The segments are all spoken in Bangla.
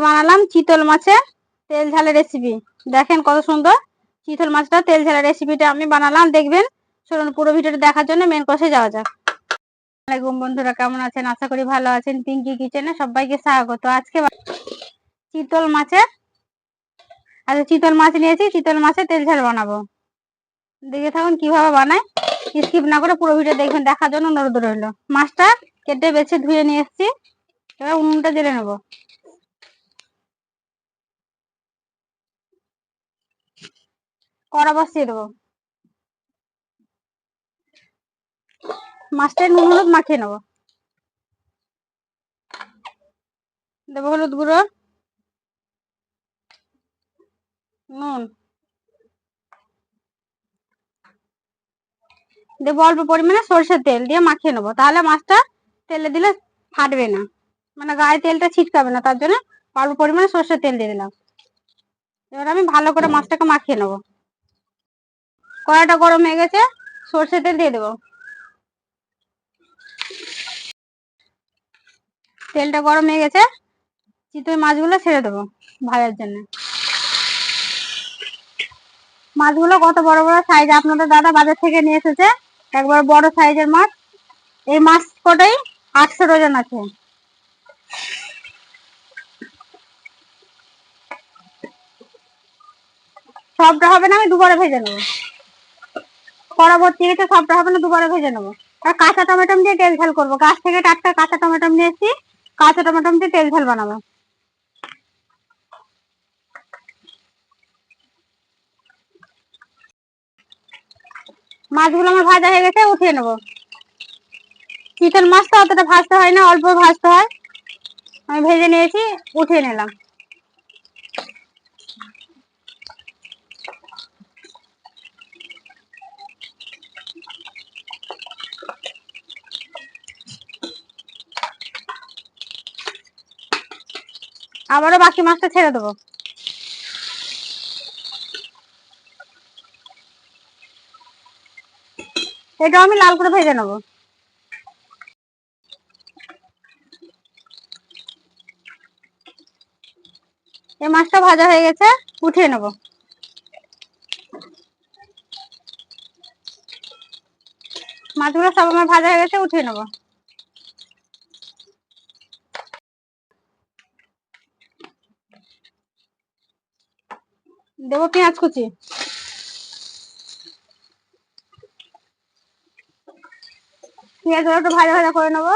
বানালাম চিতল মাছের তেল ঝালের রেসিপি। দেখেন কত সুন্দর চিতল মাছটা তেল ঝালের রেসিপিটা আমি বানালাম, দেখবেন। চলুন পুরো ভিডিওটা দেখার জন্য মেন কোর্সে যাওয়া যাক। আসসালামাইকুম বন্ধুরা, কেমন আছেন? আশা করি ভালো আছেন। পিঙ্কি কিচেনে সবাইকে স্বাগত। আজকে চিতল মাছের চিতল মাছ নিয়েছি, চিতল মাছের তেল ঝাল বানাবো। দেখে থাকুন কিভাবে বানায়, স্কিপ না করে পুরো ভিডিও দেখবেন, দেখার জন্য অনুরোধ রইল। মাছটা কেটে বেছে ধুয়ে নিয়ে এসেছি, এবার উনুনটা জ্বেলে নেবো। কড়া বসিয়ে দেবো, মাছটা নুন হলুদ মাখিয়ে নেবো। দেবো হলুদ গুঁড়ো, নুন, দেবো অল্প পরিমাণে সরষের তেল দিয়ে মাখিয়ে নেবো, তাহলে মাছটা তেলে দিলে ফাটবে না, মানে গায়ে তেলটা ছিটকাবে না। তার জন্য অল্প পরিমাণে সরষের তেল দিয়ে দিলাম। এবার আমি ভালো করে মাছটাকে মাখিয়ে নেবো। কড়াটা গরম হয়ে গেছে, সরষের তেল দিয়ে দেবো। তেলটা গরম হয়ে গেছে, চিতল মাছগুলো ছেড়ে দেবো ভাজার জন্য। মাছগুলো কত বড় বড় সাইজ, আপনাদের দাদা বাজার থেকে নিয়ে এসেছে একবার বড় সাইজের মাছ। এই মাছ কটাই 800 ওজন আছে। সবটা হবে না, আমি দুবারে ভেজে নেবো। কড়া ভর্তি গেছে, সবটা হবে না, দুবারে ভেজে নেবো। আর কাঁচা টমেটো দিয়ে তেল ঝাল করবো, গাছ থেকে টাটকা কাঁচা টমেটো নিয়ে এসেছি, কাঁচা টমেটো দিয়ে তেল ঝাল বানাবো। মাছগুলো আমার ভাজা হয়ে গেছে, উঠিয়ে নেবো। চিতল মাছটা অতটা ভাজতে হয় না, অল্প ভাজতে হয়। আমি ভেজে নিয়েছি, উঠিয়ে নিলাম। আবারও বাকি মাছটা ছেড়ে দেবো। এটাও আমি লাল করে ভেজে নেবো। এই মাছটা ভাজা হয়ে গেছে, উঠিয়ে নেবো। মাছগুলো সব আমার ভাজা হয়ে গেছে, উঠিয়ে নেবো। দেবো পেঁয়াজ কুচি, পেঁয়াজগুলো একটু ভাজা ভাজা করে নেবো।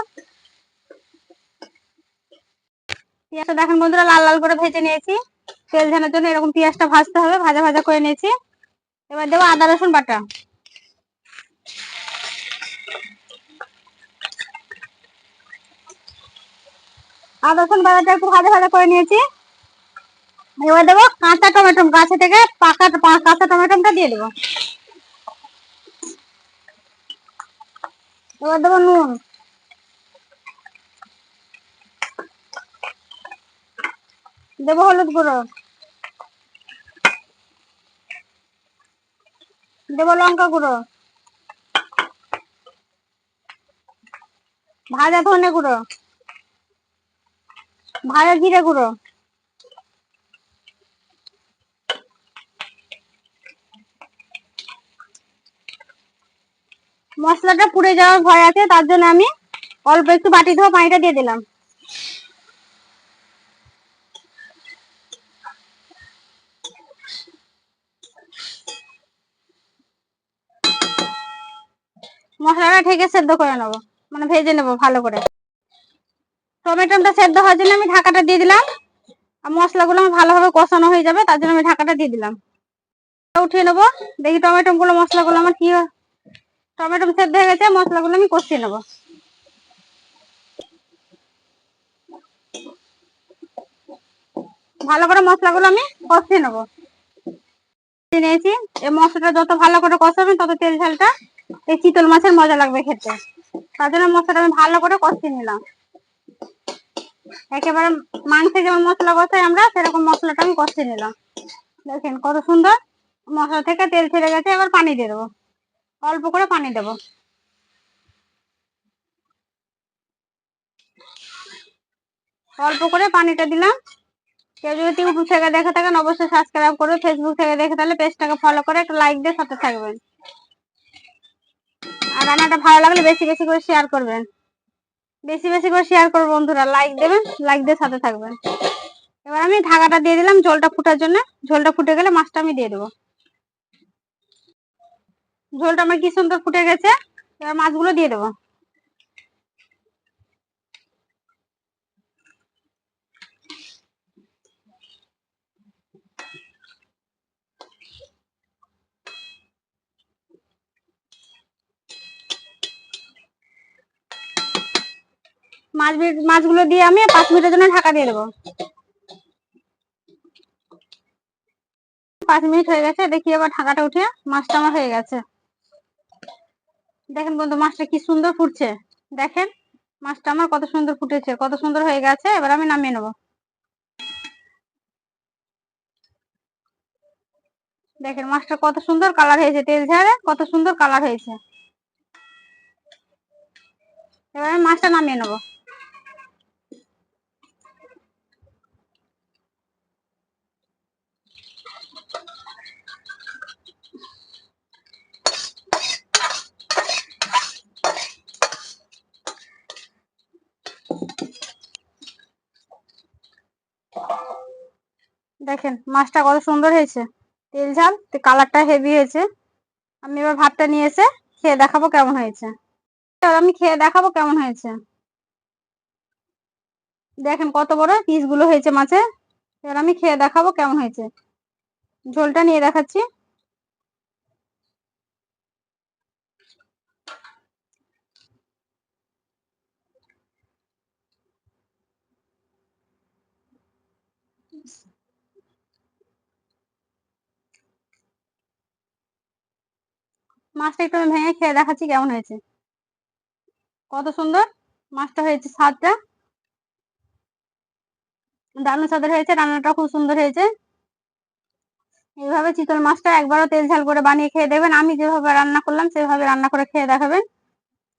পেঁয়াজটা দেখেন বন্ধুরা, লাল লাল করে ভেজে নিয়েছি। তেল ঝালের জন্য এরকম পেঁয়াজটা ভাজতে হবে, ভাজা ভাজা করে নিয়েছি। এবার দেবো আদা রসুন বাটা। আদা রসুন বাটাটা একটু ভাজা ভাজা করে নিয়েছি। এবার দেবো কাঁচা টমেটো, গাছে থেকে পাকা কাঁচা টমেটোটা দিয়ে দেবো। এবার দেবো নুন, দেবো হলুদ গুঁড়ো, দেবো লঙ্কা গুঁড়ো, ভাজা ধনে গুঁড়ো, ভাজা জিরে গুঁড়ো। মশলাটা পুড়ে যাওয়ার ভয় আছে, তার জন্য আমি অল্প একটু বাটি ধোয়া পানিটা দিয়ে দিলাম। মশলাটা ঢেকে সেদ্ধ করে নেবো, মানে ভেজে নেবো ভালো করে। টমেটোটা সেদ্ধ হওয়ার জন্য আমি ঢাকাটা দিয়ে দিলাম। আর মশলাগুলো আমার ভালোভাবে কষানো হয়ে যাবে, তার জন্য আমি ঢাকাটা দিয়ে দিলাম। উঠিয়ে নেবো। দেখি টমেটো গুলো, মশলাগুলো আমার কি, টমেটো সেদ্ধ হয়ে গেছে, মশলাগুলো আমি কষিয়ে নেবো। ভালো করে মশলাগুলো আমি কষিয়ে নেবো। নিয়েছি, এই মশলাটা যত ভালো করে কষাবে তত তেল ঝালটা এই চিতল মাছের মজা লাগবে খেতে। তার জন্য মশলাটা আমি ভালো করে কষিয়ে নিলাম। একেবারে মাংসে যেমন মশলা কষাই আমরা, সেরকম মশলাটা আমি কষিয়ে নিলাম। দেখেন কত সুন্দর মশলা থেকে তেল ছেড়ে গেছে। এবার পানি দিয়ে দেবো, অল্প করে পানি দেবো। অল্প করে পানিটা দিলাম। কেউ যদি ইউটিউব থেকে দেখে থাকেন অবশ্যই সাবস্ক্রাইব করবে, ফেসবুক থেকে দেখে তাহলে পেজটাকে ফলো করে একটা লাইক দিয়ে সাথে থাকবেন। আর রান্নাটা ভালো লাগলে বেশি বেশি করে শেয়ার করবেন, বেশি বেশি করে শেয়ার করবো বন্ধুরা, লাইক দেবেন, লাইক দিয়ে সাথে থাকবেন। এবার আমি ঢাকাটা দিয়ে দিলাম ঝোলটা ফুটার জন্য। ঝোলটা ফুটে গেলে মাছটা আমি দিয়ে দেবো। ঝোলটা আমার কি সুন্দর ফুটে গেছে। এবার মাছগুলো দিয়ে দেবো। মাছগুলো দিয়ে আমি 5 মিনিটের জন্য ঢাকা দিয়ে দেবো। 5 মিনিট হয়ে গেছে, দেখি এবার ঢাকাটা উঠিয়ে মাছটা আমার হয়ে গেছে। দেখেন বন্ধু মাছটা কি সুন্দর ফুটছে। দেখেন মাছটা আমার কত সুন্দর ফুটেছে, কত সুন্দর হয়ে গেছে। এবার আমি নামিয়ে নেবো। দেখেন মাছটা কত সুন্দর কালার হয়েছে, তেল ঝাড়ে কত সুন্দর কালার হয়েছে। এবার আমি মাছটা নামিয়ে নেবো। দেখেন মাছটা কত সুন্দর হয়েছে, তেল ঝাল, কালারটা হেভি হয়েছে। আমি এবার ভাতটা নিয়ে এসে খেয়ে দেখাবো কেমন হয়েছে। এবার আমি খেয়ে দেখাবো কেমন হয়েছে। দেখেন কত বড় পিস গুলো হয়েছে মাছে। এবার আমি খেয়ে দেখাবো কেমন হয়েছে। ঝোলটা নিয়ে দেখাচ্ছি। মাছটা একটু আমি ভেঙে খেয়ে দেখাচ্ছি কেমন হয়েছে। কত সুন্দর মাছটা হয়েছে, স্বাদটা দারুণ স্বাদের হয়েছে, রান্নাটা খুব সুন্দর হয়েছে। এইভাবে চিতল মাছটা একবারও তেল ঝাল করে বানিয়ে খেয়ে দেখবেন। আমি যেভাবে রান্না করলাম সেভাবে রান্না করে খেয়ে দেখাবেন,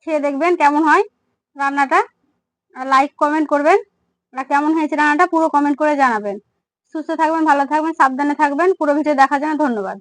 খেয়ে দেখবেন কেমন হয় রান্নাটা। লাইক কমেন্ট করবেন, আর কেমন হয়েছে রান্নাটা পুরো কমেন্ট করে জানাবেন। সুস্থ থাকবেন, ভালো থাকবেন, সাবধানে থাকবেন। পুরো ভিডিও দেখার জন্য ধন্যবাদ।